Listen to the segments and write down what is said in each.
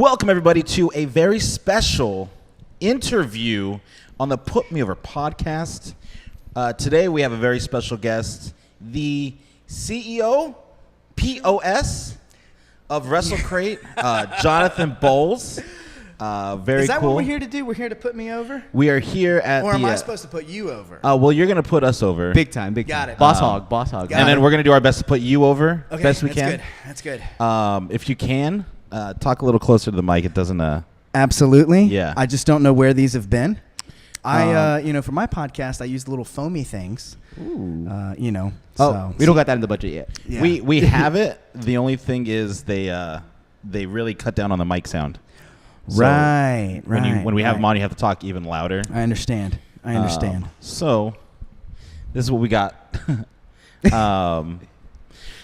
Welcome, everybody, to a very special interview on the Put Me Over podcast. Today, we have a very special guest, the CEO, POS, of Wrestle Crate, Jonathan Bowles. Very Is that cool. what we're here to do? We're here to put me over? We are here at Or am I supposed to put you over? well, you're going to put us over. Big time. Got it. Boss hog. And then we're going to do our best to put you over Okay, best we can. That's good. If you can, talk a little closer to the mic. It doesn't... Absolutely. Yeah. I just don't know where these have been. For my podcast, I use the little foamy things. Ooh. So We don't got that in the budget yet. Yeah. We have it. The only thing is they really cut down on the mic sound. So right. When we have them right. on, you have to talk even louder. I understand. So this is what we got.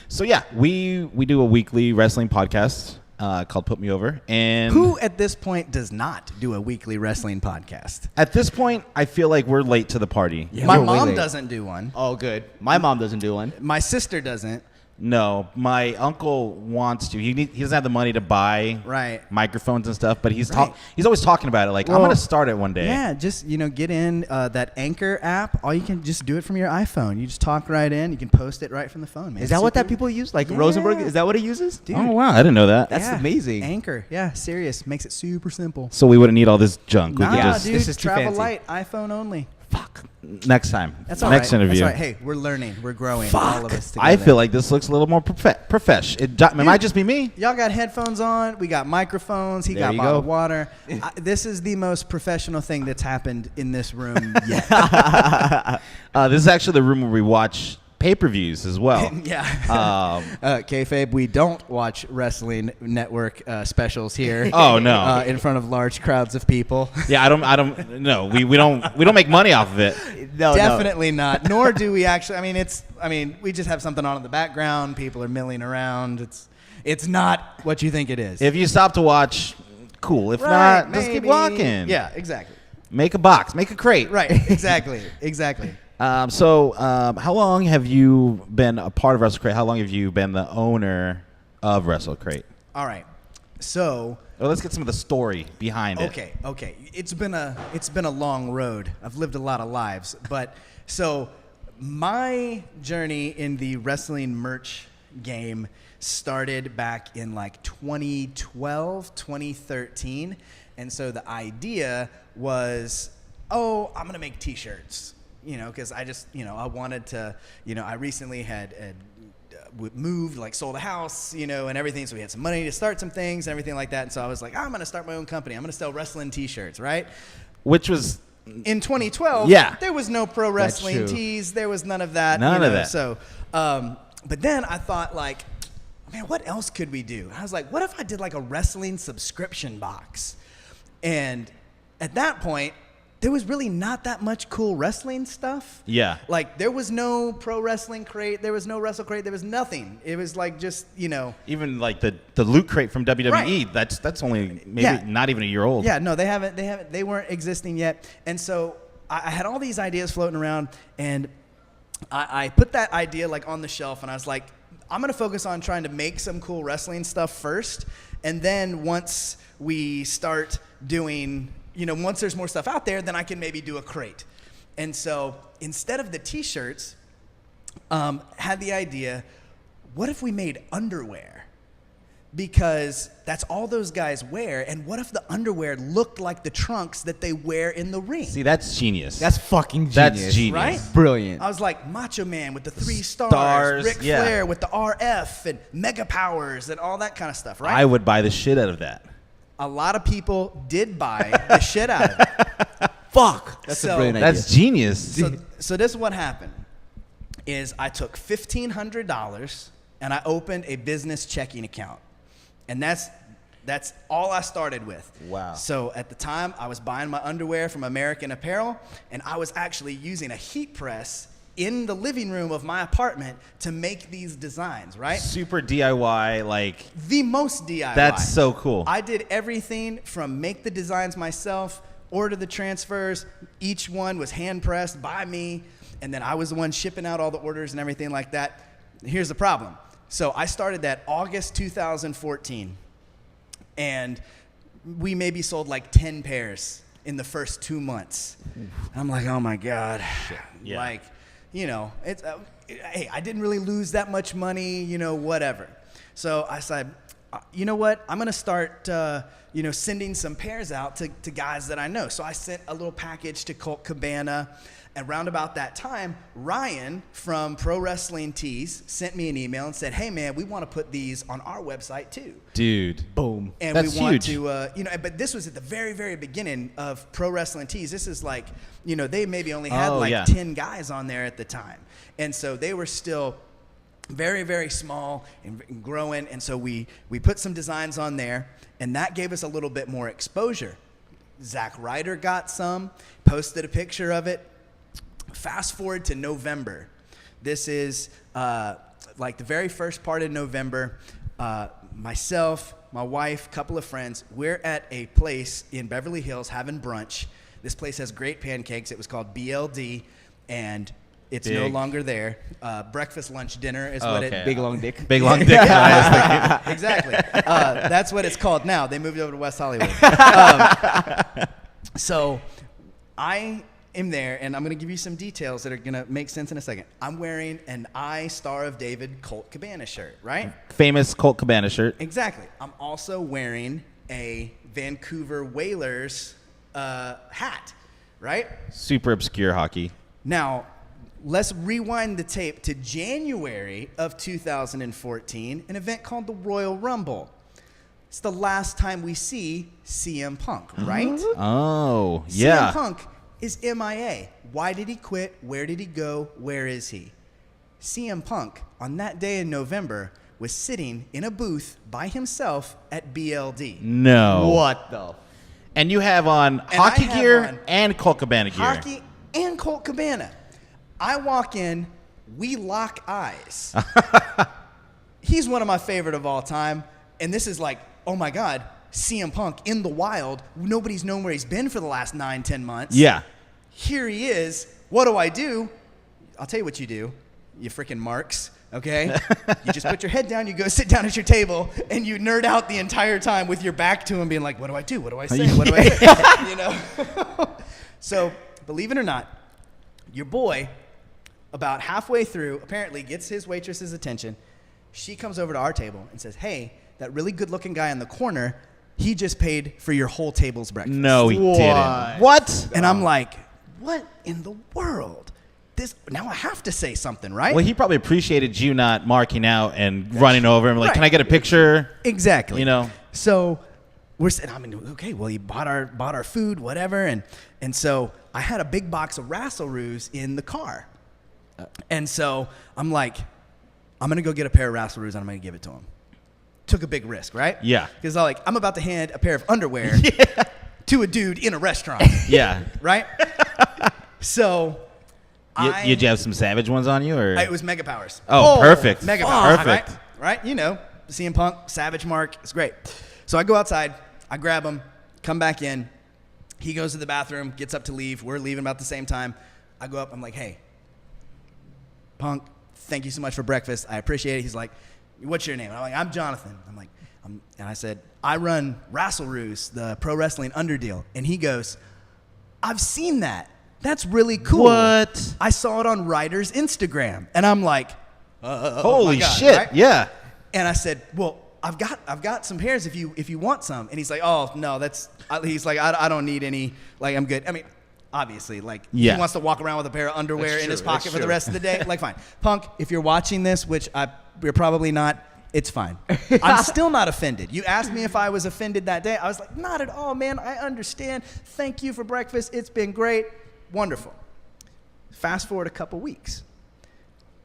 So yeah, we do a weekly wrestling podcast called Put Me Over. And Who at this point does not do a weekly wrestling podcast? at this point, I feel like we're late to the party. Yeah, My we're way mom late. doesn't do one. Oh, good. My mom doesn't do one. My sister doesn't. No, my uncle wants to. He doesn't have the money to buy Right. microphones and stuff, but he's Right. he's always talking about it. Like, I'm Well, going to start it one day. Yeah, just get in that Anchor app. All you can just do it from your iPhone. You just talk right in. You can post it right from the phone, man. Is that what that Super- people use? Like Yeah. Rosenberg? Is that what he uses? Dude. Oh, wow. I didn't know that. That's amazing. Anchor, yeah, serious. Makes it super simple. So we wouldn't need all this junk. We Nah, could just... dude, This is too travel fancy. light, iPhone only. Fuck. Next time. That's all Next right. interview. That's all right. Hey, we're learning. We're growing. All of us together. I feel like this looks a little more profesh. It might just be me. Y'all got headphones on. We got microphones. He There got you bottled go. water. This is the most professional thing that's happened in this room yet. This is actually the room where we watch pay-per-views as well. Yeah. Kayfabe, we don't watch Wrestling Network specials here. Oh, no. In front of large crowds of people. Yeah, I don't. No, we don't make money off of it. No, Definitely not. Nor do we actually. I mean, we just have something on in the background. People are milling around. It's not what you think it is. If you stop to watch, cool. If not, just keep maybe. walking. Yeah, exactly. Make a box. Make a crate. Right. Exactly. So, how long have you been a part of Wrestle Crate? How long have you been the owner of Wrestle Crate? All right. So. Well, let's get some of the story behind it. Okay. It's been a long road. I've lived a lot of lives, but so my journey in the wrestling merch game started back in like 2012, 2013. And so the idea was, I'm going to make t-shirts, because I just, I wanted to, I recently had moved, like sold a house, and everything. So we had some money to start some things and everything like that. And so I was like, I'm going to start my own company. I'm going to sell wrestling t-shirts, right? Which was... In 2012, Yeah. there was no pro wrestling true. tees. There was none of that. None of that. So, but then I thought, like, man, what else could we do? I was like, what if I did like a wrestling subscription box? And at that point, there was really not that much cool wrestling stuff. Yeah. Like, there was no pro wrestling crate. There was no Wrestle Crate. There was nothing. It was like just, Even like the loot crate from WWE, Right. that's only maybe Yeah. not even a year old. Yeah, no, they weren't existing yet. And so I had all these ideas floating around, and I put that idea like on the shelf, and I was like, I'm going to focus on trying to make some cool wrestling stuff first. And then once we start doing, once there's more stuff out there, then I can maybe do a crate. And so instead of the t-shirts, had the idea, what if we made underwear? Because that's all those guys wear. And what if the underwear looked like the trunks that they wear in the ring? See, that's genius. That's fucking genius. That's genius. Right? Brilliant. I was like, Macho Man with the 3 Stars, stars, Ric yeah. Flair with the RF and Mega Powers and all that kind of stuff, right? I would buy the shit out of that. A lot of people did buy the shit out of it. Fuck. That's So- a brilliant idea. That's genius. So this is what happened, is I took $1,500 and I opened a business checking account. And that's all I started with. Wow. So at the time, I was buying my underwear from American Apparel, and I was actually using a heat press in the living room of my apartment to make these designs, right? Super DIY, like... The most DIY. That's so cool. I did everything from make the designs myself, order the transfers. Each one was hand pressed by me, and then I was the one shipping out all the orders and everything like that. Here's the problem. So I started that August 2014, and we maybe sold like 10 pairs in the first 2 months. I'm like, oh my God. Yeah. Like, you know, it's hey, I didn't really lose that much money, you know, whatever. So I said, you know what? I'm going to start, you know, sending some pairs out to guys that I know. So I sent a little package to Colt Cabana. And around about that time, Ryan from Pro Wrestling Tees sent me an email and said, hey, man, we want to put these on our website, too. Dude. Boom. And That's we want huge. to, you know, but this was at the very, very beginning of Pro Wrestling Tees. This is like, you know, they maybe only had 10 guys on there at the time. And so they were still very, very small and growing. And so we put some designs on there, and that gave us a little bit more exposure. Zack Ryder got some, posted a picture of it. Fast forward to November. This is like the very first part of November. Myself, my wife, couple of friends, we're at a place in Beverly Hills having brunch. This place has great pancakes. It was called BLD, and it's no Big. longer there. Breakfast, lunch, dinner is what Okay. it. Big long dick. Big long dick. I was thinking. Exactly. That's what it's called now. They moved over to West Hollywood. So I am there, and I'm going to give you some details that are going to make sense in a second. I'm wearing an I, Star of David, Colt Cabana shirt, right? Famous Colt Cabana shirt. Exactly. I'm also wearing a Vancouver Whalers hat, right? Super obscure hockey. Now, let's rewind the tape to January of 2014, an event called the Royal Rumble. It's the last time we see CM Punk, right? Oh, CM yeah. Punk is MIA. Why did he quit? Where did he go? Where is he? CM Punk, on that day in November, was sitting in a booth by himself at BLD. No. What the? And you have on I hockey have gear on and Colt Cabana gear. Hockey and Colt Cabana. I walk in, we lock eyes. He's one of my favorite of all time. And this is like, oh my God, CM Punk in the wild. Nobody's known where he's been for the last 9-10 months. Yeah. Here he is. What do? I'll tell you what you do, you freaking marks, okay? You just put your head down, you go sit down at your table, and you nerd out the entire time with your back to him being like, what do I do? What do I say? What do I say? You know? So, believe it or not, your boy, about halfway through, apparently gets his waitress's attention. She comes over to our table and says, hey, that really good-looking guy in the corner, he just paid for your whole table's breakfast. No, he didn't. What? And I'm like, what in the world? Now I have to say something, right? Well, he probably appreciated you not marking out and running over him. Like, Right. can I get a picture? Exactly. You know? So we're sitting, I mean, okay, well, he bought our food, whatever. And so I had a big box of Rasselroos in the car. And so I'm like, I'm going to go get a pair of Rasselroos and I'm going to give it to him. Took a big risk, right? Yeah. Because I'm about to hand a pair of underwear to a dude in a restaurant. Yeah. Right? So Did you have some Savage ones on you? Or? it was Mega Powers. Oh, perfect. Mega Powers. Perfect. Right? You know, CM Punk, Savage Mark. It's great. So I go outside. I grab him, come back in. He goes to the bathroom, gets up to leave. We're leaving about the same time. I go up. I'm like, hey, Punk, thank you so much for breakfast. I appreciate it. He's like, what's your name? And I'm like, I'm Jonathan. I'm like, and I said, I run Rasselroos, the pro wrestling underdeal. And he goes, I've seen that. That's really cool. What? I saw it on Ryder's Instagram. And I'm like, Holy my God, shit. right? Yeah. And I said, well, I've got some pairs if you want some. And he's like, oh, no, he's like, I don't need any. Like, I'm good. I mean, obviously, like, Yeah. he wants to walk around with a pair of underwear That's in his true, pocket that's for the true. rest of the day. Like, fine. Punk, if you're watching this, which you're probably not, it's fine. I'm still not offended. You asked me if I was offended that day. I was like, not at all, man. I understand. Thank you for breakfast. It's been great. Wonderful. Fast forward a couple weeks.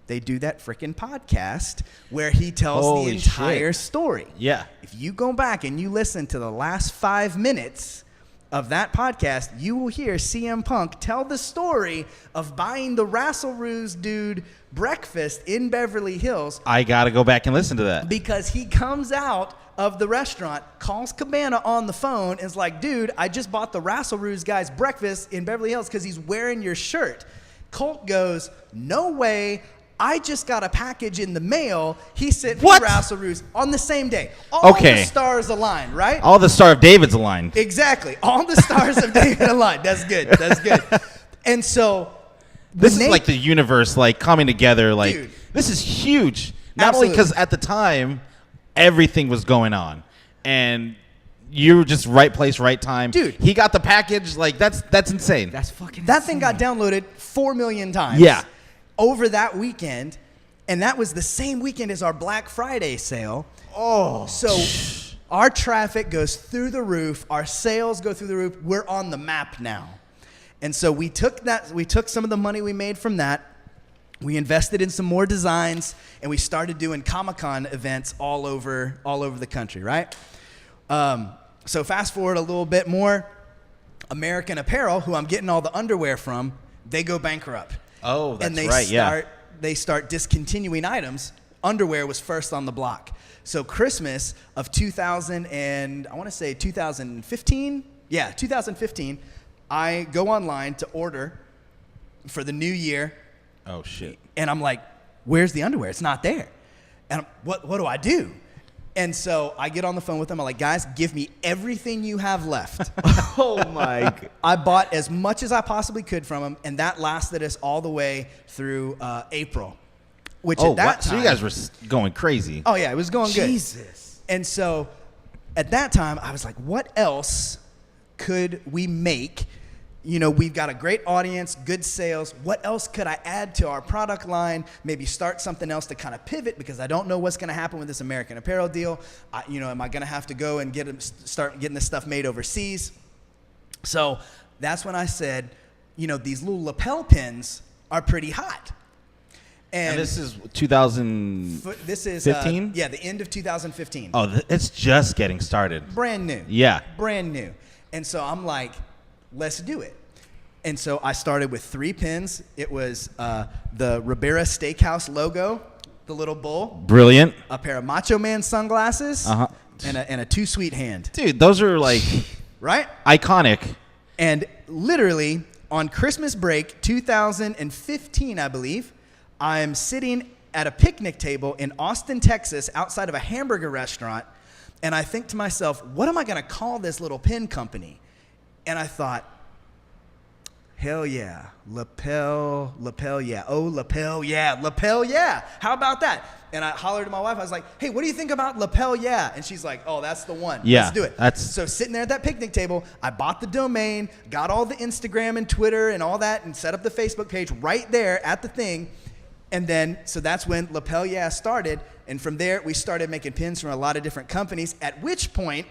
They do that freaking podcast where he tells the Holy entire shit. story. Yeah. If you go back and you listen to the last 5 minutes of that podcast, you will hear CM Punk tell the story of buying the Rasselroos dude breakfast in Beverly Hills I got to go back and listen to that. because he comes out of the restaurant, calls Cabana on the phone, and is like, dude, I just bought the Rasselroos guy's breakfast in Beverly Hills because he's wearing your shirt. Colt goes, no way. I just got a package in the mail. He sent me What? Rasselroos on the same day. All Okay. the stars aligned, right? All the Star of David's aligned. Exactly. All the stars of David aligned. That's good. That's good. And so This is Nate- like the universe like coming together. Like Dude. this is huge. Not only Absolutely. because at the time everything was going on, and you were just right place, right time. Dude. He got the package. Like that's insane. That's fucking that thing got downloaded 4 million times. Yeah. Over that weekend, and that was the same weekend as our Black Friday sale. Oh, So our traffic goes through the roof, our sales go through the roof. We're on the map now. And so we took some of the money we made from that. We invested in some more designs, and we started doing Comic-Con events all over the country, right? So fast forward a little bit more, American Apparel, who I'm getting all the underwear from, they go bankrupt. Oh, that's and they right, yeah. They start discontinuing items. Underwear was first on the block. So Christmas of 2015? Yeah, 2015, I go online to order for the new year, oh shit. and I'm like, where's the underwear? It's not there. And what do I do? And so I get on the phone with them. I'm like, guys, give me everything you have left. Oh my God. I bought as much as I possibly could from them, and that lasted us all the way through April. Which Oh, at that wow. time, So you guys were going crazy. oh yeah, it was going good. Jesus. And so at that time, I was like, what else could we make? You know, we've got a great audience, good sales. What else could I add to our product line? Maybe start something else to kind of pivot, because I don't know what's going to happen with this American Apparel deal. Am I going to have to go and start getting this stuff made overseas? So that's when I said, these little lapel pins are pretty hot. And this is 2015? This is the end of 2015. Oh, it's just getting started. Brand new. Yeah. Brand new. And so I'm like, let's do it. And so I started with 3 pins. It was the Ribera Steakhouse logo, the little bull, Brilliant. a pair of Macho Man sunglasses, Uh-huh. and a Too Sweet hand. Dude, those are like Right? iconic. And literally on Christmas break 2015, I believe, I'm sitting at a picnic table in Austin, Texas, outside of a hamburger restaurant, and I think to myself, what am I going to call this little pin company? And I thought, hell yeah, lapel, yeah. Oh, lapel, yeah. How about that? And I hollered to my wife. I was like, hey, what do you think about lapel, yeah? And she's like, oh, that's the one. Yeah, Let's do it. So sitting there at that picnic table, I bought the domain, got all the Instagram and Twitter and all that, and set up the Facebook page right there at the thing. And then, so that's when Lapel Yeah started. And from there, we started making pins from a lot of different companies, at which point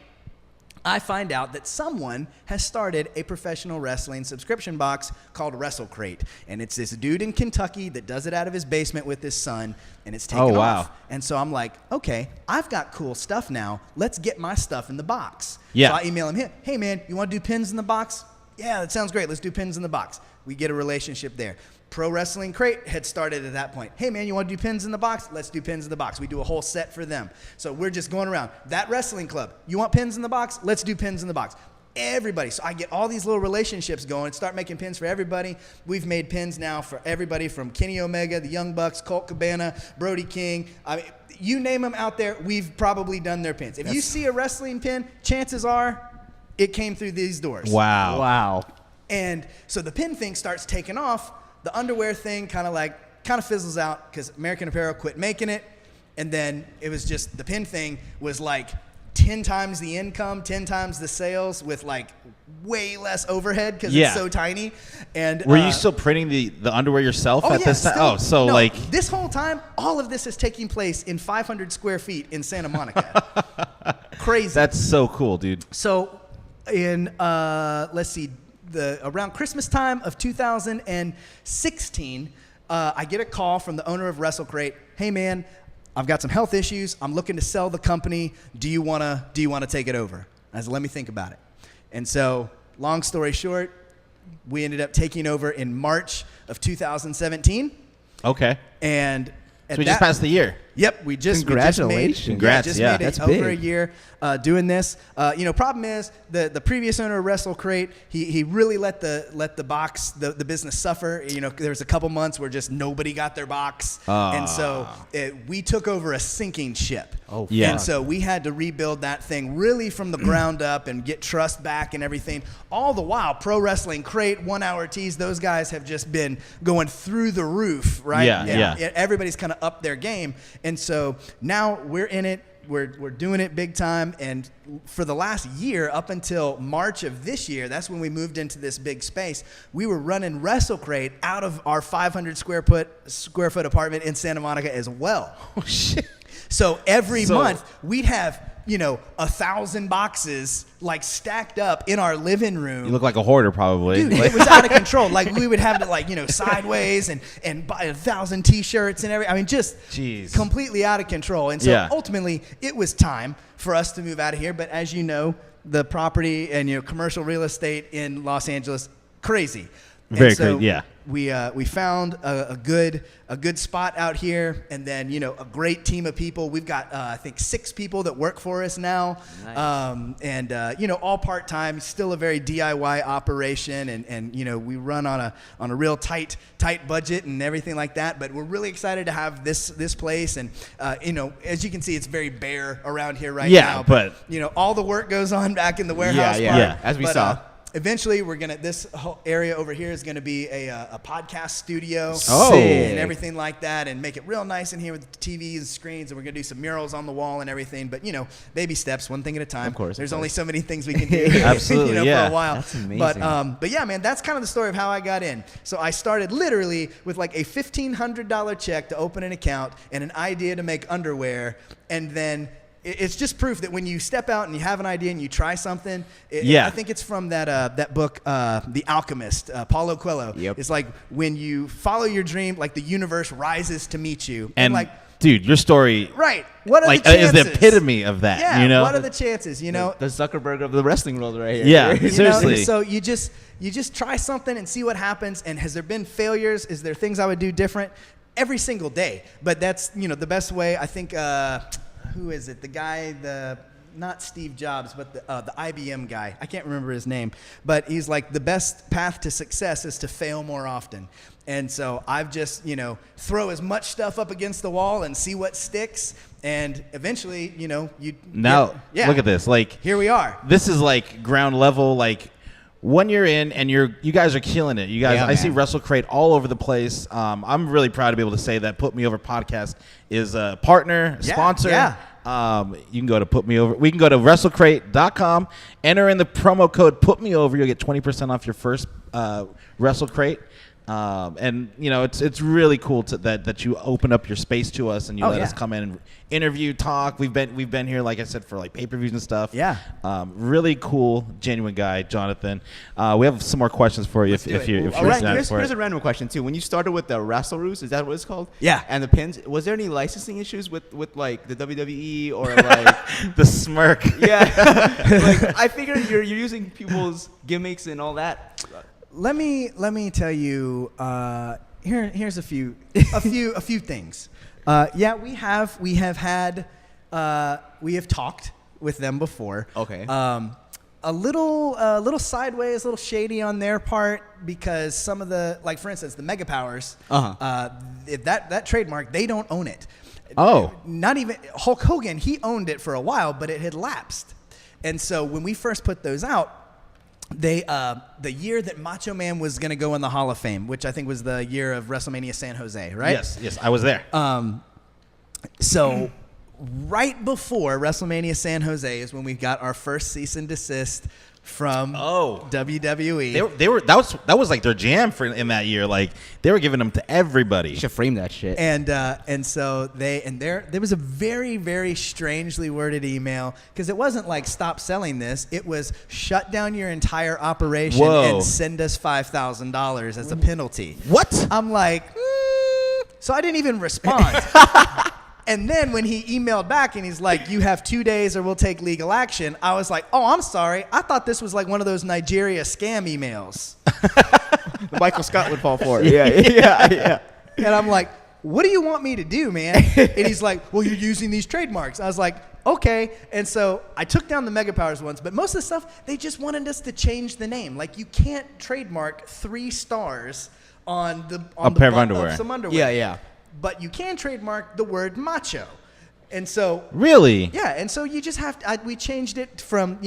I find out that someone has started a professional wrestling subscription box called Wrestle Crate. And it's this dude in Kentucky that does it out of his basement with his son, and it's taken wow. off. And so I'm like, okay, I've got cool stuff now. Let's get my stuff in the box. Yeah. So I email him, hey man, you want to do pins in the box? Yeah, that sounds great. Let's do pins in the box. We get a relationship there. Pro Wrestling Crate had started at that point. Hey man, you want to do pins in the box? Let's do pins in the box. We do a whole set for them. So we're just going around. That wrestling club, you want pins in the box? Let's do pins in the box. Everybody. So I get all these little relationships going and start making pins for everybody. We've made pins now for everybody from Kenny Omega, the Young Bucks, Colt Cabana, Brody King. I mean, you name them out there, we've probably done their pins. If you see a wrestling pin, chances are it came through these doors. Wow. And so the pin thing starts taking off. The underwear thing kind of fizzles out because American Apparel quit making it. And then it was just, the pin thing was like 10 times the income, 10 times the sales with like way less overhead because it's so tiny. And were you still printing the underwear yourself at this time? This whole time, all of this is taking place in 500 square feet in Santa Monica. Crazy. That's so cool, dude. So in, let's see, around Christmas time of 2016, I get a call from the owner of Wrestle Crate. Hey man, I've got some health issues. I'm looking to sell the company. Do you wanna take it over? I said, let me think about it. And so, long story short, we ended up taking over in March of 2017. Okay. And So we just passed the year. Yep, we just Congratulations. made, Congrats, just yeah. made it That's over big. a year doing this. Problem is the previous owner of Wrestle Crate, he really let the box the business suffer. There was a couple months where just nobody got their box, and so we took over a sinking ship. Oh, yeah. And so we had to rebuild that thing really from the ground up and get trust back and everything. All the while, Pro Wrestling Crate, 1 Hour Tees, those guys have just been going through the roof, right? Yeah, And yeah. everybody's kind of upped their game. And so now we're in it. We're doing it big time. And for the last year, up until March of this year, that's when we moved into this big space. We were running Wrestle Crate out of our 500 square foot apartment in Santa Monica as well. Oh, shit. So every month we'd have 1,000 boxes like stacked up in our living room. You look like a hoarder, probably. Dude, it was out of control. Like we would have to sideways and buy 1,000 T-shirts and everything. I mean, just Jeez. completely out of control. And so ultimately, it was time for us to move out of here. But as you know, the property and commercial real estate in Los Angeles, crazy. Very And so crazy, yeah. We found a good spot out here, and then a great team of people. We've got I think 6 people that work for us now, Nice. all part time. Still a very DIY operation, and we run on a real tight budget and everything like that. But we're really excited to have this place, and as you can see, it's very bare around here right now. but all the work goes on back in the warehouse. Yeah, part. yeah, as we But, saw. Eventually, this whole area over here is going to be a podcast studio Oh. and everything like that, and make it real nice in here with TVs and screens. And we're going to do some murals on the wall and everything. But baby steps, one thing at a time. Of course, there's of only course. so many things we can do. Absolutely, yeah. for a while. That's amazing. But yeah, man, that's kind of the story of how I got in. So I started literally with like a $1,500 check to open an account and an idea to make underwear, and then. It's just proof that when you step out and you have an idea and you try something, I think it's from that book, The Alchemist, Paulo Coelho. Yep. It's like when you follow your dream, like the universe rises to meet you. and like, dude, your story, right? What are like, the chances? is the epitome of that. Yeah. What are the chances? The Zuckerberg of the wrestling world, right here. Yeah. You know, Seriously. so you just try something and see what happens. And has there been failures? Is there things I would do different? Every single day. But that's the best way. I think. Who is it? The guy, not Steve Jobs, but the IBM guy. I can't remember his name, but he's like, the best path to success is to fail more often. And so I've just throw as much stuff up against the wall and see what sticks. And eventually, Now, look at this. Like, here we are. This is like ground level. Like, when you're in and you guys are killing it. You guys, Yeah, I see man. Wrestle Crate all over the place. I'm really proud to be able to say that Put Me Over Podcast is a partner, a Yeah, sponsor. yeah. You can go to Put Me Over. We can go to WrestleCrate.com. Enter in the promo code Put Me Over. You'll get 20% off your first Wrestle Crate. And it's really cool that you open up your space to us and you let us come in and interview, talk. We've been here, like I said, for like pay-per-views and stuff. Yeah. Really cool, genuine guy, Jonathan. We have some more questions for you if you're All right, down here's for it. a random question too. When you started with the Wrestle Roos, is that what it's called? Yeah. And the pins, was there any licensing issues with like the WWE or like? The smirk. Yeah. Like I figured you're using people's gimmicks and all that. Let me tell you. Here's a few things. We have talked with them before. Okay. A little sideways, a little shady on their part because some of the, like for instance, the Mega Powers. If that trademark, they don't own it. Oh. Not even Hulk Hogan. He owned it for a while, but it had lapsed. And so when we first put those out, they the year that Macho Man was going to go in the Hall of Fame, which I think was the year of WrestleMania San Jose, right? Yes, I was there. So right before WrestleMania San Jose is when we got our first cease and desist from WWE. They were that was like their jam in that year. Like they were giving them to everybody. You should frame that shit. And so there was a very, very strangely worded email because it wasn't like stop selling this. It was shut down your entire operation and send us $5,000 as a penalty. What? I'm like, so I didn't even respond. And then when he emailed back and he's like, you have 2 days or we'll take legal action, I was like, oh, I'm sorry. I thought this was like one of those Nigeria scam emails. Michael Scott would fall for it. Yeah. And I'm like, what do you want me to do, man? And he's like, well, you're using these trademarks. I was like, okay. And so I took down the Mega Powers ones, but most of the stuff, they just wanted us to change the name. Like, you can't trademark 3 stars on the pair of butt underwear. some underwear. Yeah, yeah. But you can trademark the word macho. And so Really? yeah, and so you just have to, we changed it from,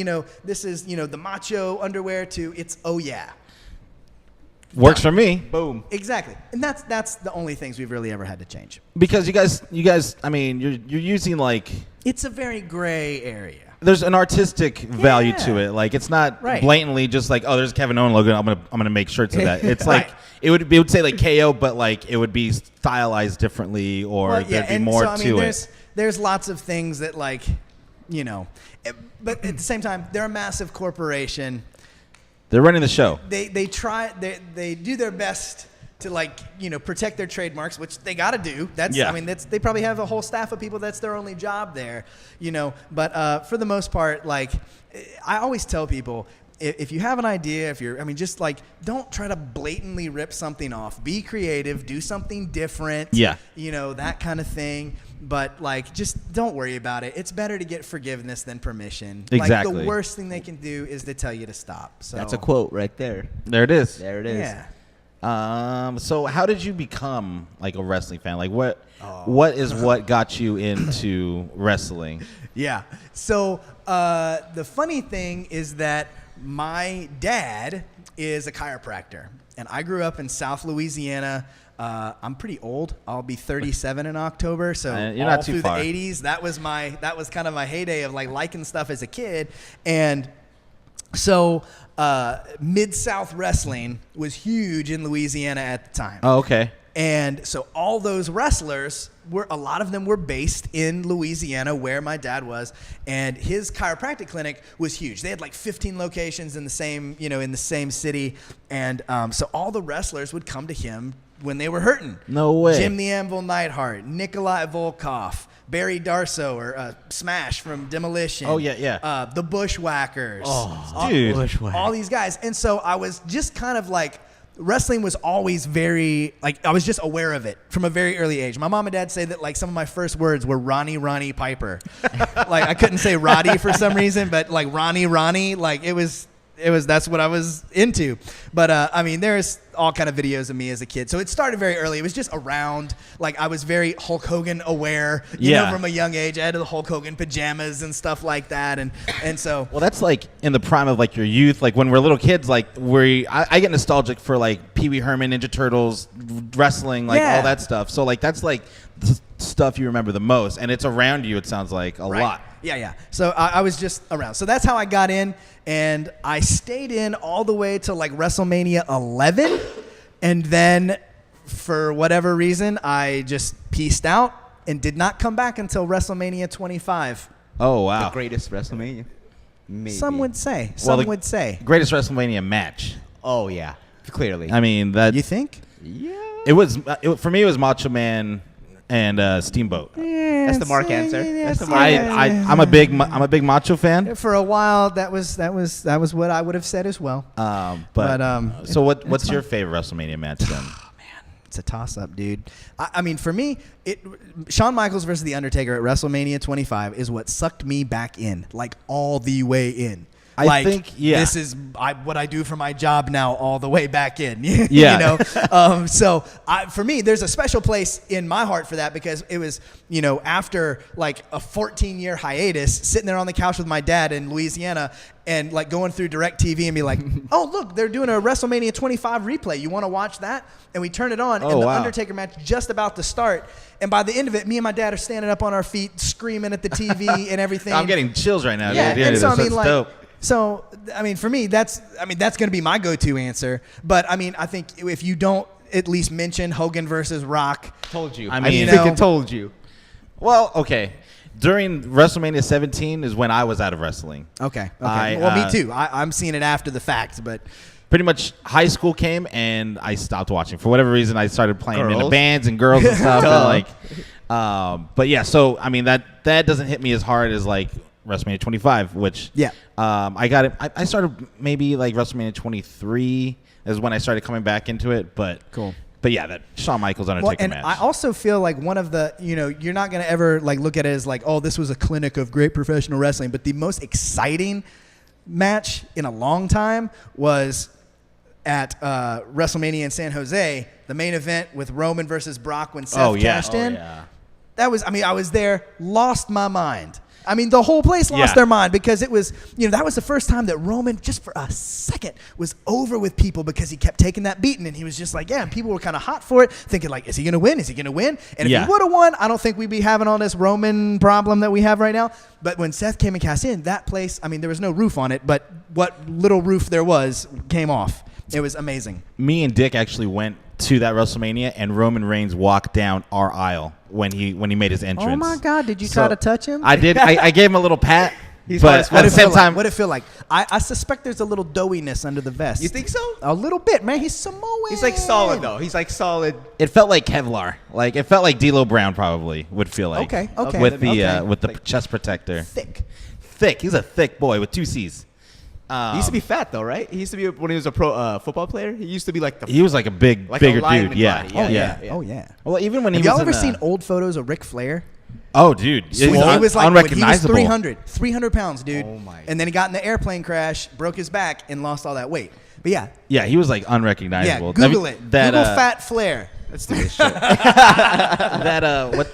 this is, the macho underwear to it's oh yeah. Works for me. Boom. Exactly. And that's the only things we've really ever had to change. Because you guys, I mean, you're using like, It's a very gray area. there's an artistic value to Yeah. it. Like, it's not Right. blatantly just like, oh, there's a Kevin Owens logo. I'm gonna make shirts of that. It's like Right. it would say like KO, but like it would be stylized differently, or Well, yeah, there'd be and more so, I mean, to there's, it. There's lots of things that but at the same time, they're a massive corporation. They're running the show. They do their best to protect their trademarks, which they got to do. Yeah. They probably have a whole staff of people that's their only job there, But for the most part, I always tell people, if you have an idea, don't try to blatantly rip something off. Be creative, do something different. Yeah. That kind of thing. But just don't worry about it. It's better to get forgiveness than permission. Exactly. The worst thing they can do is to tell you to stop. So That's a quote right there. There it is. There it is. Yeah. So how did you become like a wrestling fan? Like what got you into wrestling? Yeah. So the funny thing is that my dad is a chiropractor, and I grew up in South Louisiana. I'm pretty old. I'll be 37 in October. So You're all not too through far. the 80s, that was kind of my heyday of liking stuff as a kid. And so Mid-South wrestling was huge in Louisiana at the time. Oh, okay. And so all those wrestlers a lot of them were based in Louisiana, where my dad was, and his chiropractic clinic was huge. They had 15 locations in the same city, and so all the wrestlers would come to him when they were hurting. No way. Jim the Anvil Neidhart, Nikolai Volkov, Barry Darso, or Smash from Demolition. Oh, yeah. The Bushwhackers. Oh, dude. All these guys. And so I was just kind of wrestling was always very, I was just aware of it from a very early age. My mom and dad say that, some of my first words were Ronnie Piper. I couldn't say Roddy for some reason, but, Ronnie, that's what I was into. But, there's all kind of videos of me as a kid. So it started very early. It was just around, I was very Hulk Hogan aware, you know, from a young age. I had the Hulk Hogan pajamas and stuff like that. And so. Well, that's in the prime of your youth. When we're little kids, I get nostalgic for Pee Wee Herman, Ninja Turtles, wrestling, all that stuff. So that's the stuff you remember the most. And it's around you, it sounds like, a lot. Yeah. So I was just around. So that's how I got in, and I stayed in all the way to WrestleMania 11, and then for whatever reason I just peaced out and did not come back until WrestleMania 25. Oh, wow. The greatest WrestleMania. Maybe. Some would say. Greatest WrestleMania match. Oh yeah, clearly. That You think? Yeah. it was for me. It was Macho Man and Steamboat. That's the Mark answer. That's the Mark I'm a big Macho fan. For a while, that was what I would have said as well. So what's your favorite WrestleMania match then? It's a toss-up, dude. For me, Shawn Michaels versus The Undertaker at WrestleMania 25 is what sucked me back in, all the way in. I think, yeah. This is what I do for my job now, all the way back in. Yeah. So for me, there's a special place in my heart for that, because it was, after a 14-year hiatus, sitting there on the couch with my dad in Louisiana, and going through DirecTV and be like, oh, look, they're doing a WrestleMania 25 replay. You want to watch that? And we turn it on, and the Undertaker match just about to start. And by the end of it, me and my dad are standing up on our feet, screaming at the TV and everything. I'm getting chills right now. Yeah, dude. and so That's dope. So, for me, that's going to be my go-to answer. But, I think if you don't at least mention Hogan versus Rock. Told you. I think it told you. Well, okay. During WrestleMania 17 is when I was out of wrestling. Okay. Me too. I'm seeing it after the fact, but. Pretty much high school came, and I stopped watching. For whatever reason, I started playing in the bands and girls and stuff. But yeah, so, that doesn't hit me as hard as, WrestleMania 25, which I got it. I started maybe WrestleMania 23 is when I started coming back into it, but cool. But yeah, that Shawn Michaels Undertaker match. I also feel like one of the, you're not going to ever like look at it as like, oh, this was a clinic of great professional wrestling. But the most exciting match in a long time was at WrestleMania in San Jose, the main event with Roman versus Brock when Seth cashed in. Yeah. That was, I was there, lost my mind. I mean, the whole place lost their mind because it was, that was the first time that Roman, just for a second, was over with people because he kept taking that beating. And he was just like, and people were kind of hot for it, thinking like, is he going to win? Is he going to win? And if he would have won, I don't think we'd be having all this Roman problem that we have right now. But when Seth came and cast in, that place, there was no roof on it, but what little roof there was came off. It was amazing. Me and Dick actually went to that WrestleMania, and Roman Reigns walked down our aisle when he made his entrance. Oh my God! Did you try to touch him? I did. I gave him a little pat. But at the same time, what did it feel like? I suspect there's a little doughiness under the vest. You think so? A little bit, man. He's Samoan. He's like solid though. He's like solid. it felt like Kevlar. Like it felt like D'Lo Brown probably would feel like. Okay. With the chest protector. Thick. He's a thick boy with 2 C's. He used to be fat though, right? He used to be when he was a pro football player. He used to be like he was like a bigger dude. Yeah. Body. Oh yeah. Well, even when Have he was y'all ever seen old photos of Ric Flair? Oh, dude, He was like unrecognizable. When he was 300 pounds, dude. Oh my. And then he got in the airplane crash, broke his back, and lost all that weight. But yeah, he was like unrecognizable. Yeah, Google it. Google fat Flair. Let's do this shit.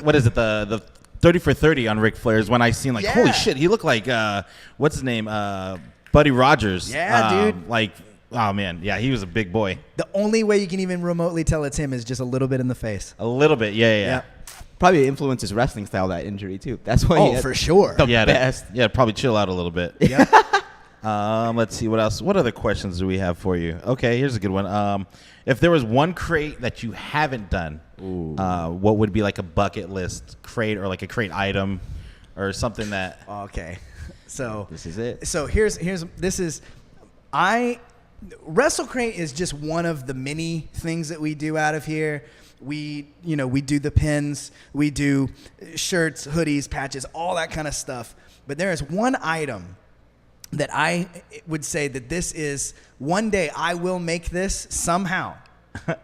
What is it? The 30 for 30 on Ric Flair is when I seen like, holy shit, he looked like what's his name? Buddy Rogers. Yeah, dude. Like, oh man, yeah, he was a big boy. The only way you can even remotely tell it's him is just a little bit in the face. A little bit, yeah. Probably influenced his wrestling style, that injury too. That's why. For sure. The best. Probably chill out a little bit. Yeah. Let's see what else. What other questions do we have for you? Okay, here's a good one. If there was one crate that you haven't done, what would be like a bucket list crate or like a crate item or something that? Okay. So this is it. So Wrestle Crate is just one of the many things that we do out of here. We do the pins, we do shirts, hoodies, patches, all that kind of stuff. But there is one item that I would say that this is one day I will make this somehow.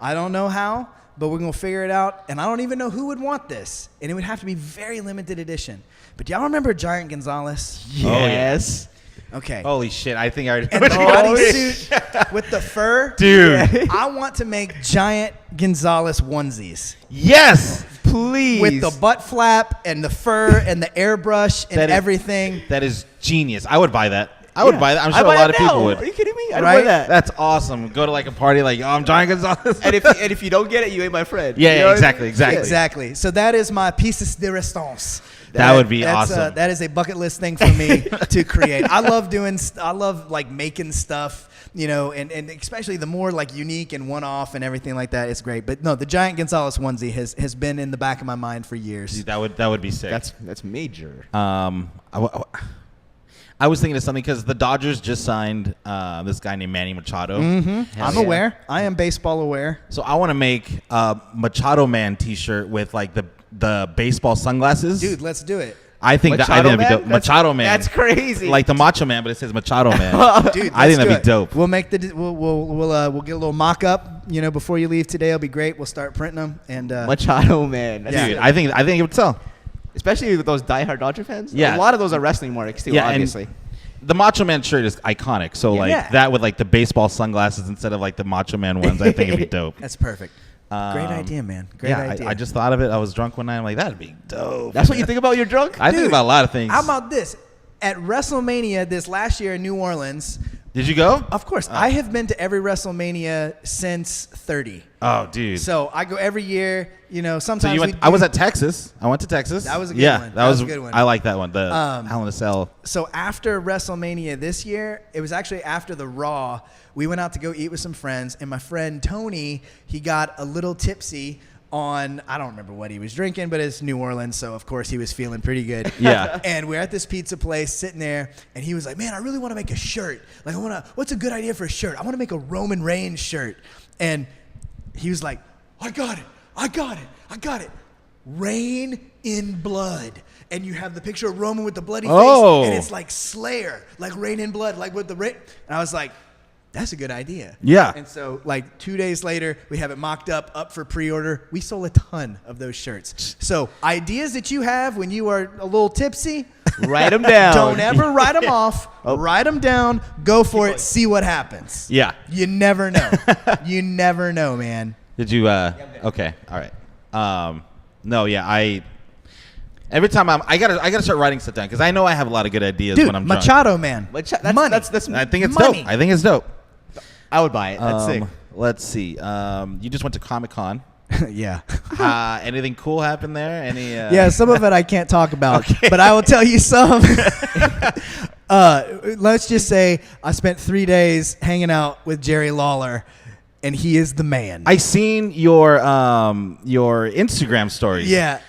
I don't know how, but we're going to figure it out. And I don't even know who would want this. And it would have to be very limited edition. But y'all remember Giant Gonzalez? Yes. Okay. Holy shit! I think I already. And the bodysuit with the fur, dude. I want to make Giant Gonzalez onesies. Yes, please. With the butt flap and the fur and the airbrush and everything. That is genius. I would buy that. I would buy that. I'm sure a lot of people would. Are you kidding me? I'd Right? buy that. That's awesome. Go to like a party like, I'm Giant Gonzalez. and if you don't get it, you ain't my friend. Yeah, You know what I exactly. mean? Exactly. So that is my pieces de resistance. That would be awesome. That is a bucket list thing for me to create. I love like making stuff, and especially the more like unique and one-off and everything like that. It's great. But no, the Giant Gonzalez onesie has been in the back of my mind for years. Dude, that would be sick. That's major. I was thinking of something because the Dodgers just signed this guy named Manny Machado. Mm-hmm. I'm aware. I am baseball aware. So I want to make a Machado Man T-shirt with like the baseball sunglasses. Dude, let's do it. I think that'd be dope. Machado Man. That's crazy. Like the Macho Man, but it says Machado Man. Dude, I think that'd be dope. We'll make we'll get a little mock-up. Before you leave today, it'll be great. We'll start printing them and Machado Man. Dude, I think it would sell. Especially with those diehard Dodger fans. Yeah. A lot of those are wrestling marks too, obviously. The Macho Man shirt is iconic. So that with like the baseball sunglasses instead of like the Macho Man ones, I think it'd be dope. That's perfect. Great idea, man. Great idea. I just thought of it. I was drunk one night. I'm like, that'd be dope. That's what you think about when you're drunk? I think about a lot of things. How about this? At WrestleMania this last year in New Orleans. Did you go? Of course. I have been to every WrestleMania since 30. Oh, dude. So I go every year. Sometimes I was at Texas. I went to Texas. That was a good one. That was a good one. I like that one. The Hell in a Cell. So after WrestleMania this year, it was actually after the Raw. We went out to go eat with some friends, and my friend Tony, he got a little tipsy on, I don't remember what he was drinking, but it's New Orleans, so of course he was feeling pretty good. Yeah. And we're at this pizza place sitting there, and he was like, man, I really want to make a shirt. Like, what's a good idea for a shirt? I want to make a Roman Reigns shirt. And he was like, I got it. Reign in blood. And you have the picture of Roman with the bloody face, and it's like Slayer, like Reign in blood, like with the And I was like, that's a good idea. Yeah. And so like 2 days later, we have it mocked up for pre-order. We sold a ton of those shirts. So ideas that you have when you are a little tipsy, Write them down. don't ever write them off. Write them down. Go for it. See what happens. Yeah. You never know. You never know, man. Did you? Okay. All right. No. Yeah. Every time I gotta start writing stuff down because I know I have a lot of good ideas Dude, when I'm drunk. Machado, man. That's Money. That's I think it's money. dope. I think it's dope. I would buy it. That's sick. Let's see. You just went to Comic-Con. Yeah. Anything cool happened there? Any? Yeah, some of it I can't talk about, but I will tell you some. Let's just say I spent 3 days hanging out with Jerry Lawler, and he is the man. I seen your Instagram stories. Yeah,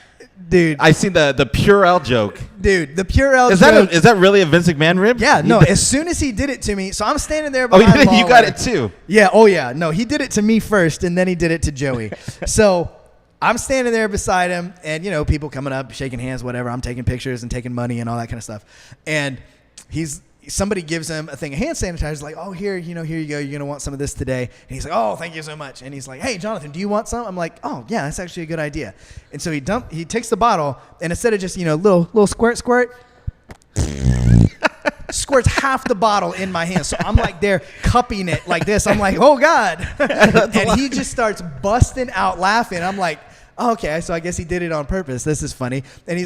dude. I seen the Purell joke. Dude, the Purell Is joke. that really a Vince McMahon rib? Yeah, no. As soon as he did it to me, so I'm standing there Oh, behind you got Lawler. it too. Yeah. Oh, yeah. No, he did it to me first, and then he did it to Joey. So I'm standing there beside him, and people coming up, shaking hands, whatever. I'm taking pictures and taking money and all that kind of stuff. And somebody gives him a thing of hand sanitizer. Like, oh, here you go. You're gonna want some of this today. And he's like, oh, thank you so much. And he's like, hey, Jonathan, do you want some? I'm like, oh, yeah, that's actually a good idea. And so he takes the bottle, and instead of just little squirt. Squirts half the bottle in my hand. So I'm like there cupping it like this. I'm like, oh, God. And he just starts busting out laughing. I'm like, oh, okay, so I guess he did it on purpose. This is funny. And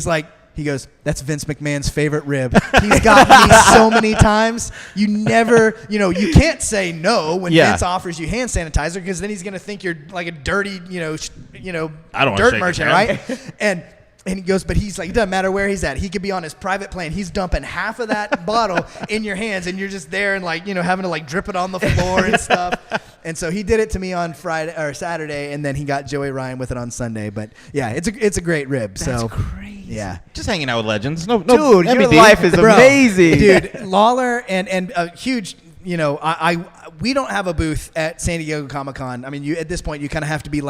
he goes, that's Vince McMahon's favorite rib. He's gotten me so many times. You never, you can't say no when Vince offers you hand sanitizer because then he's going to think you're like a dirty, I don't wanna dirt shake merchant, his hand. right? And he goes, but he's like, it doesn't matter where he's at. He could be on his private plane. He's dumping half of that bottle in your hands, and you're just there and having to drip it on the floor and stuff. And so he did it to me on Friday or Saturday, and then he got Joey Ryan with it on Sunday. But yeah, it's a great rib. That's so crazy. Yeah, Just hanging out with legends. No, Dude, your MBD. life is Bro, amazing. dude. Lawler and a huge. We don't have a booth at San Diego Comic-Con. I mean, at this point, you kind of have to be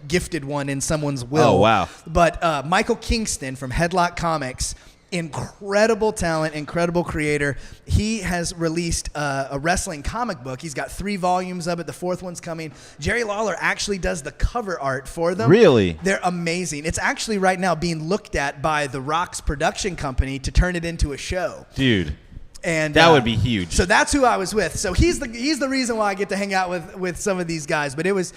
gifted one in someone's will. Oh, wow. But Michael Kingston from Headlock Comics, incredible talent, incredible creator. He has released a wrestling comic book. He's got 3 volumes of it. The 4th one's coming. Jerry Lawler actually does the cover art for them. Really? They're amazing. It's actually right now being looked at by The Rock's production company to turn it into a show. Dude. And That would be huge. So that's who I was with. So he's the reason why I get to hang out with some of these guys. But it was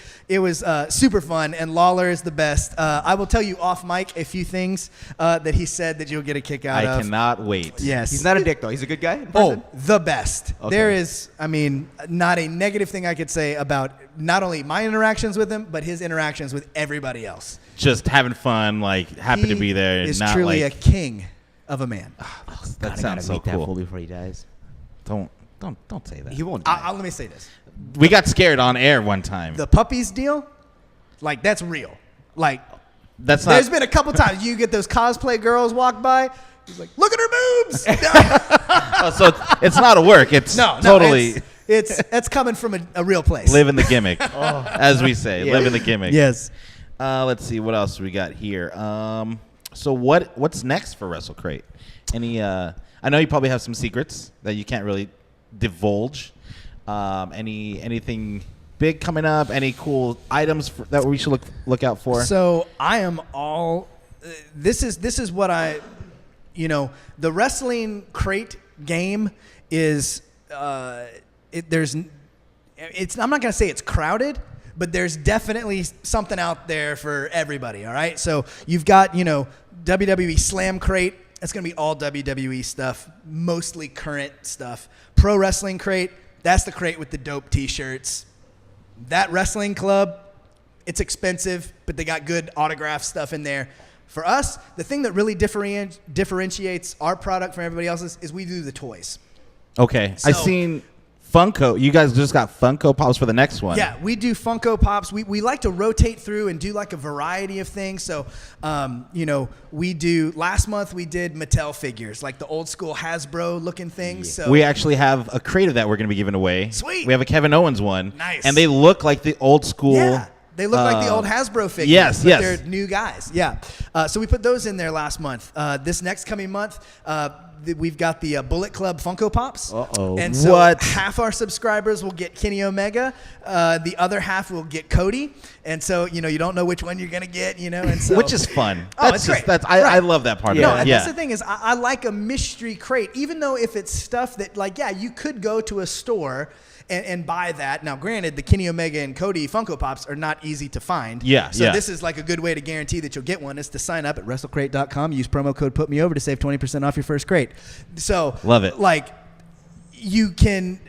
super fun, and Lawler is the best. I will tell you off mic a few things that he said that you'll get a kick out of. I cannot wait. Yes, He's not a dick, though. He's a good guy in Oh, person? the best. Okay. There is, not a negative thing I could say about not only my interactions with him, but his interactions with everybody else. Just having fun, happy to be there. He is not truly a king of a man. That sounds so meet that cool. fool before he dies. Don't say that. He won't die. Let me say this. We got scared on air one time. The puppies deal, that's real. That's not. There's been a couple times you get those cosplay girls walk by. He's like, look at her boobs. Oh, so it's not a work. It's totally It's coming from a real place. live in the gimmick, as we say. Yeah. Live in the gimmick. Yes. Let's see what else we got here. So what's next for Wrestle Crate? Any? I know you probably have some secrets that you can't really divulge. Anything big coming up? Any cool items that we should look out for? So I am all. This is what I. The Wrestling Crate game is. It's. I'm not gonna say it's crowded, but there's definitely something out there for everybody. All right. So you've got WWE Slam Crate. That's going to be all WWE stuff, mostly current stuff. Pro Wrestling Crate, that's the crate with the dope T-shirts. That wrestling club, it's expensive, but they got good autograph stuff in there. For us, the thing that really differentiates our product from everybody else's is we do the toys. Okay. I seen Funko. You guys just got Funko Pops for the next one. Yeah, we do Funko Pops. We like to rotate through and do a variety of things. So, we do, last month we did Mattel figures, like the old school Hasbro looking things. So We actually have a crate of that we're going to be giving away. Sweet. We have a Kevin Owens one. Nice. And they look like the old school They look like the old Hasbro figures. Yes, but yes. They're new guys. Yeah. So we put those in there last month. This next coming month, we've got the Bullet Club Funko Pops. Uh-oh. And so What? half our subscribers will get Kenny Omega. The other half will get Cody. And so, you don't know which one you're going to get, and so. Which is fun. Oh, That's it's great. I love that part No, of it. and Yeah. that's the thing is I like a mystery crate, even though if it's stuff that, like, yeah, you could go to a store and buy that. Now, granted, the Kenny Omega and Cody Funko Pops are not easy to find. Yeah, So yeah. this is like a good way to guarantee that you'll get one is to sign up at WrestleCrate.com. Use promo code PutMeOver to save 20% off your first crate. So, Love it. Like, you can...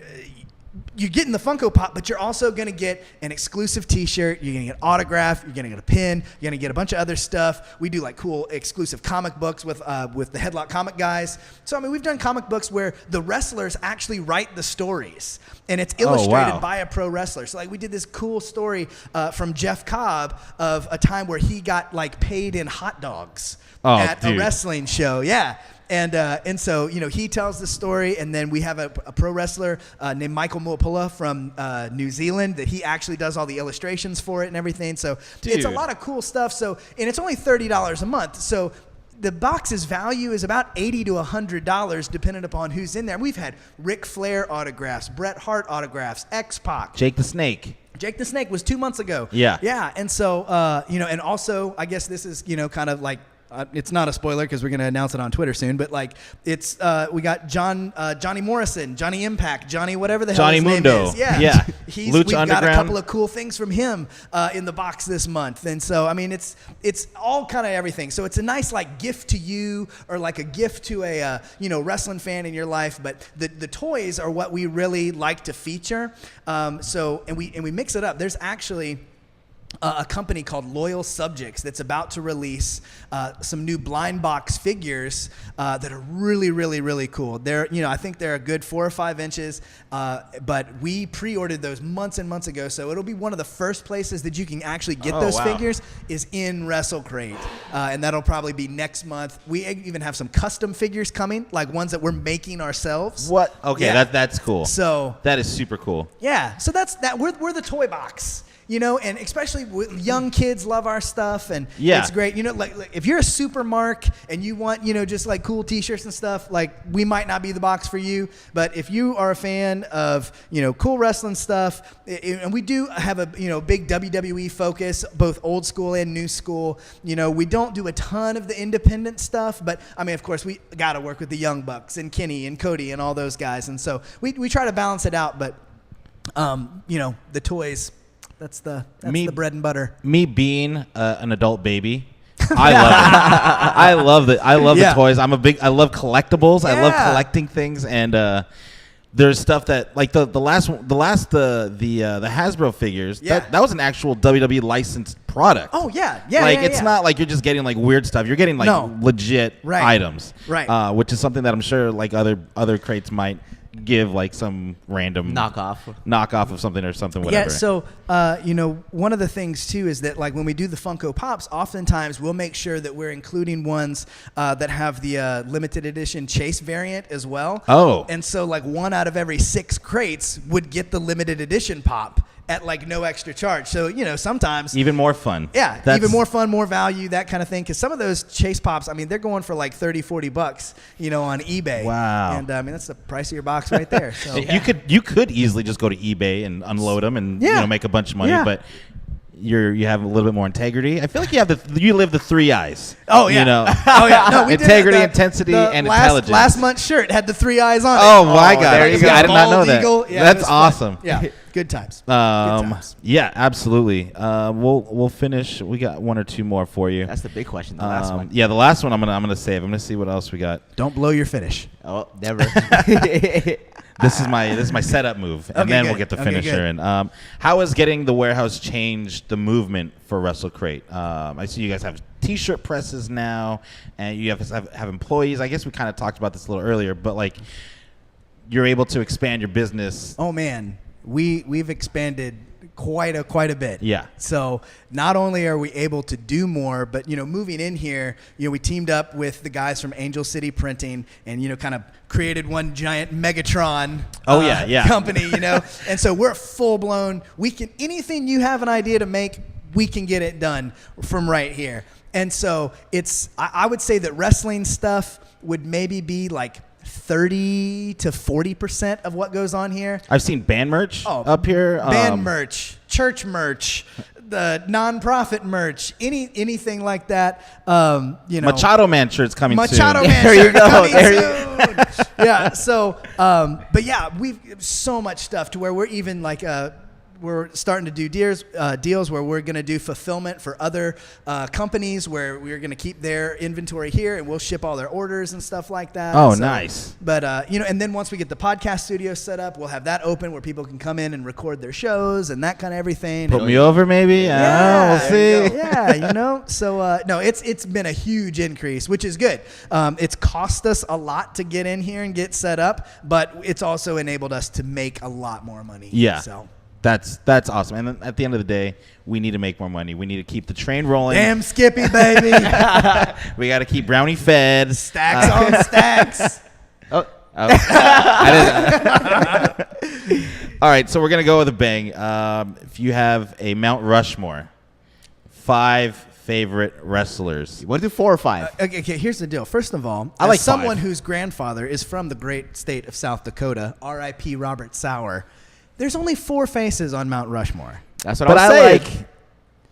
You're getting the Funko Pop, but you're also going to get an exclusive T-shirt. You're going to get autograph. You're going to get a pin. You're going to get a bunch of other stuff. We do like cool exclusive comic books with the Headlock comic guys. So I mean, we've done comic books where the wrestlers actually write the stories, and it's illustrated wow. by a pro wrestler. So like we did this cool story from Jeff Cobb of a time where he got like paid in hot dogs at a wrestling show. Yeah. And so, he tells the story, and then we have a pro wrestler named Michael Moapula from New Zealand that he actually does all the illustrations for it and everything. So it's a lot of cool stuff. So, and it's only $30 a month. So the box's value is about $80 to $100 depending upon who's in there. We've had Ric Flair autographs, Bret Hart autographs, X-Pac. Jake the Snake. Jake the Snake was 2 months ago. Yeah. Yeah. And so, and also, I guess this is, kind of like, it's not a spoiler because we're going to announce it on Twitter soon, but like it's we got Johnny Morrison, Johnny Impact, Johnny whatever the hell Johnny his Mundo. name is. Yeah. Yeah. We've Lucha got a Underground. couple of cool things from him in the box this month. And so, I mean, it's all kind of everything. So it's a nice like gift to you or like a gift to a wrestling fan in your life. But the toys are what we really like to feature. And we mix it up. There's actually a company called Loyal Subjects that's about to release some new blind box figures that are really, really, really cool. They're, I think they're a good 4 or 5 inches, but we pre-ordered those months and months ago, so it'll be one of the first places that you can actually get those figures is in Wrestle Crate, and that'll probably be next month. We even have some custom figures coming, like ones that we're making ourselves. What? Okay, Yeah. that's cool. So that is super cool. yeah, so that's that. We're the toy box. And especially young kids love our stuff, and it's great. Like if you're a super mark and you want, just like cool T-shirts and stuff, like we might not be the box for you. But if you are a fan of, cool wrestling stuff, and we do have a, big WWE focus, both old school and new school. We don't do a ton of the independent stuff, but I mean, of course, we got to work with the Young Bucks and Kenny and Cody and all those guys, and so we try to balance it out. But the toys. That's the bread and butter. Me being an adult baby, I love it. I love it. I love the toys. I love collectibles. I love collecting things, and there's stuff that like the Hasbro figures. Yeah. That was an actual WWE licensed product. Oh yeah. Like it's not like you're just getting like weird stuff. You're getting like legit items. Right. Which is something that I'm sure like other crates might give like some random knockoff of something or something, whatever. Yeah, so one of the things too is that like when we do the Funko Pops, oftentimes we'll make sure that we're including ones that have the limited edition Chase variant as well. Oh. And so like 1 out of every 6 crates would get the limited edition pop at like no extra charge. So, sometimes even more fun. Yeah, even more fun, more value, that kind of thing. Because some of those Chase Pops, I mean, they're going for like $30-$40, on eBay. Wow. And I mean, that's the price of your box right there. So You could easily just go to eBay and unload them and make a bunch of money, but you have a little bit more integrity. I feel like you live the 3 eyes. Oh yeah. No, we integrity, intensity, and intelligence. Last month's shirt had the 3 eyes on it. Oh my God! There you go. I did not know that. Eagle. Yeah, that's awesome. Yeah, good times. Good times. Yeah, absolutely. We'll finish. We got 1 or 2 more for you. That's the big question. The last one. Yeah, the last one I'm gonna save. I'm gonna see what else we got. Don't blow your finish. Oh, never. This is my setup move, and then we'll get the finisher. And how has getting the warehouse changed the movement for Wrestle Crate? I see you guys have T-shirt presses now, and you have employees. I guess we kind of talked about this a little earlier, but like you're able to expand your business. Oh man, we've expanded quite a bit. Yeah. So not only are we able to do more, but moving in here, we teamed up with the guys from Angel City Printing, and kind of created one giant Megatron. Company. And so we're full blown. We can anything you have an idea to make. we can get it done from right here. And so I would say that wrestling stuff would maybe be like 30 to 40% of what goes on here. I've seen band merch up here. Band merch, church merch, the nonprofit merch, anything like that. Machado Man shirt's coming Machado soon. Man There you shirt go. coming There you soon. Yeah. So, but yeah, we've so much stuff to where we're even like we're starting to do deals where we're going to do fulfillment for other companies where we're going to keep their inventory here and we'll ship all their orders and stuff like that. Oh, nice. But, and then once we get the podcast studio set up, we'll have that open where people can come in and record their shows and that kind of everything. Put me over, maybe? We'll see. Yeah, So, no, it's been a huge increase, which is good. It's cost us a lot to get in here and get set up, but it's also enabled us to make a lot more money. Yeah. So. That's awesome. And then at the end of the day, we need to make more money. We need to keep the train rolling. Damn Skippy, baby. We got to keep Brownie fed. Stacks on stacks. I didn't. All right, so we're going to go with a bang. If you have a Mount Rushmore, 5 favorite wrestlers. You want to do 4 or 5? Okay, here's the deal. First of all, I like as someone 5. whose grandfather is from the great state of South Dakota, R.I.P. Robert Sauer, there's only 4 faces on Mount Rushmore. That's what But I was saying.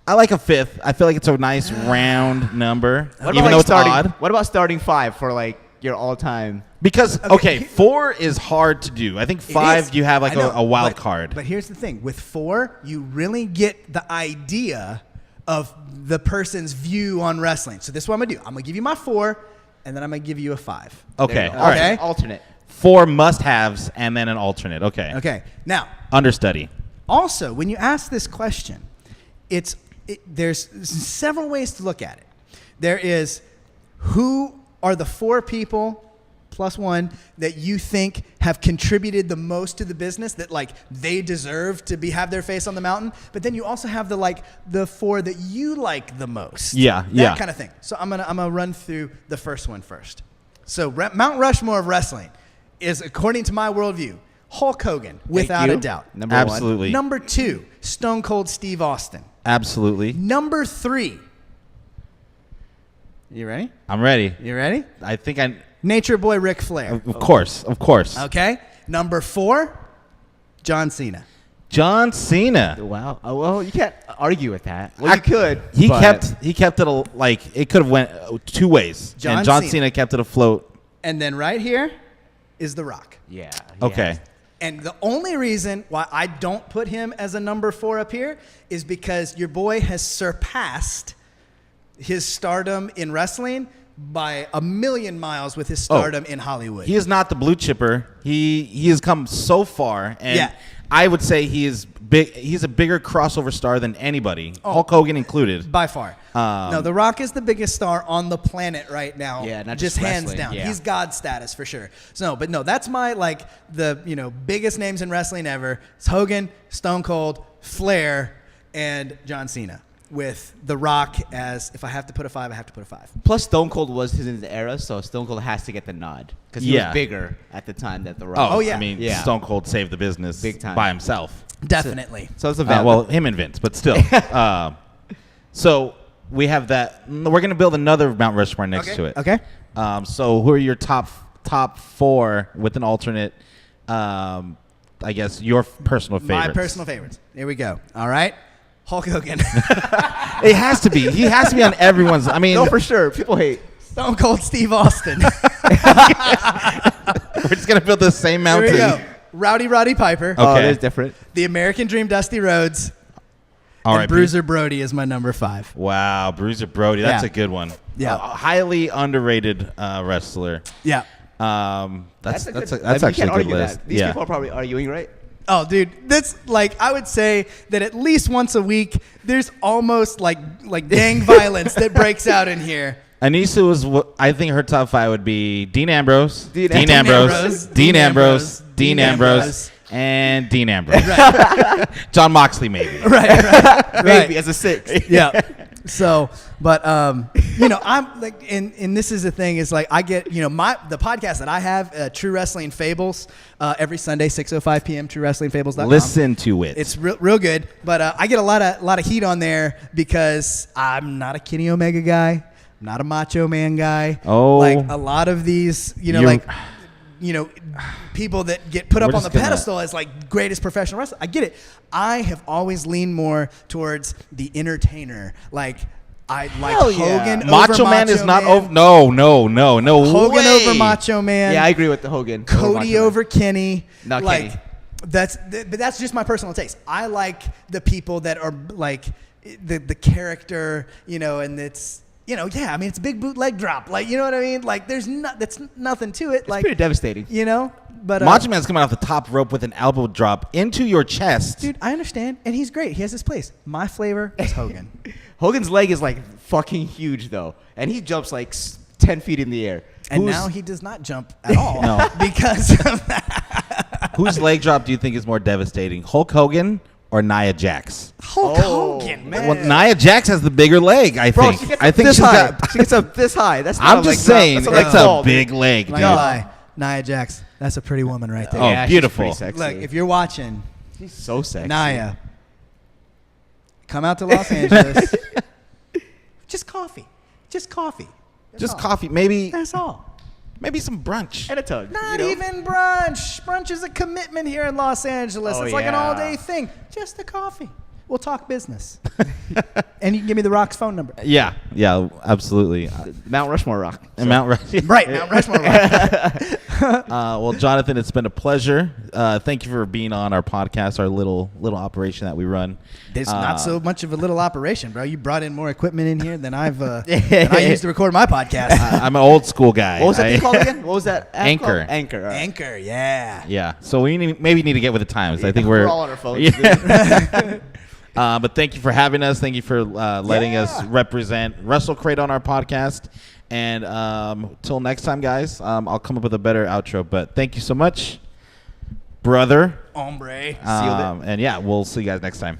I like a 5th. I feel like it's a nice round number, What even about, though it's starting, odd. What about starting 5 for like your all-time? Because, okay, 4 is hard to do. I think 5, you have like I know, a wild but- card. But here's the thing. With 4, you really get the idea of the person's view on wrestling. So this is what I'm going to do. I'm going to give you my 4, and then I'm going to give you a 5. Okay, There you go. all right. Okay. Alternate. 4 must-haves and then an alternate. Okay. Okay. Now, Understudy. also, when you ask this question, there's several ways to look at it. There is who are the 4 people plus 1 that you think have contributed the most to the business, that like they deserve to have their face on the mountain. But then you also have the 4 that you like the most. That kind of thing. So I'm gonna run through the first one first. So Mount Rushmore of wrestling is, according to my worldview, Hulk Hogan, without a doubt. Number 1. Absolutely. Number 2, Stone Cold Steve Austin. Absolutely. Number 3. You ready? I'm ready. You ready? I think I... Nature Boy Ric Flair. Of course. Okay. Number 4, John Cena. John Cena. Wow. Oh, well, you can't argue with that. Well, you could. He but kept it like it could have went 2 ways. John and John Cena. Cena kept it afloat. And then right here is The Rock. Yeah. Okay. And the only reason why I don't put him as a number 4 up here is because your boy has surpassed his stardom in wrestling by a million miles with his stardom in Hollywood. He is not the blue chipper. He has come so far, and I would say he is big. He's a bigger crossover star than anybody, Hulk Hogan included. By far. No, The Rock is the biggest star on the planet right now. Yeah, not just just hands wrestling, down. yeah. He's God status for sure. So, but no, that's my the biggest names in wrestling ever. It's Hogan, Stone Cold, Flair, and John Cena. With The Rock as, if I have to put a 5, I have to put a 5. Plus, Stone Cold was his era, so Stone Cold has to get the nod because he was bigger at the time that The Rock. Oh, yeah. I mean, Yeah. Stone Cold saved the business Big time. by himself. Definitely. So it's a valid. Well, him and Vince, but still. So we have that. We're gonna build another Mount Rushmore next to it. Okay. So who are your top 4 with an alternate? I guess your personal favorites. My personal favorites. Here we go. All right. Hulk Hogan. It has to be. He has to be on everyone's. I mean, No, for sure. People hate. Stone Cold Steve Austin. we're just gonna build the same Here mountain. we go. Rowdy Roddy Piper. Okay. Oh, that's different. The American Dream Dusty Rhodes. All and right, Bruiser Brody is my number 5. Wow, Bruiser Brody. That's Yeah. a good one. Yeah. A highly underrated wrestler. Yeah. That's a good- actually you a can't good argue list. That. These people are probably arguing, right? Oh, dude, that's I would say that at least once a week, there's almost like gang violence that breaks out in here. Anissa was. I think her top 5 would be Dean Ambrose, Dean Dean Ambrose, Ambrose, Dean Dean Ambrose, Ambrose, Dean Dean Ambrose, Ambrose. and Dean Ambrose. Right. John Moxley, maybe. right. Maybe as a 6th. Yeah. So, but I'm like, and this is the thing is like I get, the podcast that I have, True Wrestling Fables, every Sunday, 6:05 p.m. TrueWrestlingFables.com. Listen to it. It's real good, but I get a lot of heat on there because I'm not a Kenny Omega guy, I'm not a Macho Man guy. Oh, like a lot of these, people that get put up on the pedestal as like greatest professional wrestler. I get it. I have always leaned more towards the entertainer. Like I like Hogan over Macho Man is not over. No Hogan way. over Macho Man. Yeah, I agree with the Hogan. Cody over Kenny. Not like, Kenny. But that's just my personal taste. I like the people that are like the character, and it's. It's a big boot leg drop. Like, you know what I mean? Like, that's nothing to it. It's like, pretty devastating. But Macho Man's coming off the top rope with an elbow drop into your chest. Dude, I understand, and he's great. He has his place. My flavor is Hogan. Hogan's leg is like fucking huge though, and he jumps like 10 feet in the air. And now he does not jump at all because of that. Whose leg drop do you think is more devastating, Hulk Hogan or Nia Jax? Hulk Hogan, man. Well, Nia Jax has the bigger leg, I think. I think she gets up this high. That's not I'm just saying, it's a big leg, dude. Lie. Nia Jax, that's a pretty woman right there. Oh, Yeah, beautiful. she's pretty sexy. Look, if you're watching, She's so sexy. Nia, come out to Los Angeles. Just coffee. That's Just all. coffee, maybe That's all. maybe some brunch. And a tug. Not even brunch. Brunch is a commitment here in Los Angeles. Oh, It's like an yeah. all-day thing. Just a coffee. We'll talk business. And you can give me The Rock's phone number. Yeah, absolutely. Mount Rushmore rock. And Mount Rushmore. Right, Mount Rushmore Rock. Well, Jonathan, it's been a pleasure. Thank you for being on our podcast, our little operation that we run. It's not so much of a little operation, bro. You brought in more equipment in here than than I used to record my podcast. I'm an old school guy. What was that thing called again? What was that? app Anchor. called? Anchor. All right. Anchor, yeah. Yeah, so we maybe need to get with the times. I think we're all on our phones. Yeah. But thank you for having us. Thank you for letting us represent Wrestle Crate on our podcast. And till next time, guys, I'll come up with a better outro. But thank you so much, brother. Hombre. And yeah, we'll see you guys next time.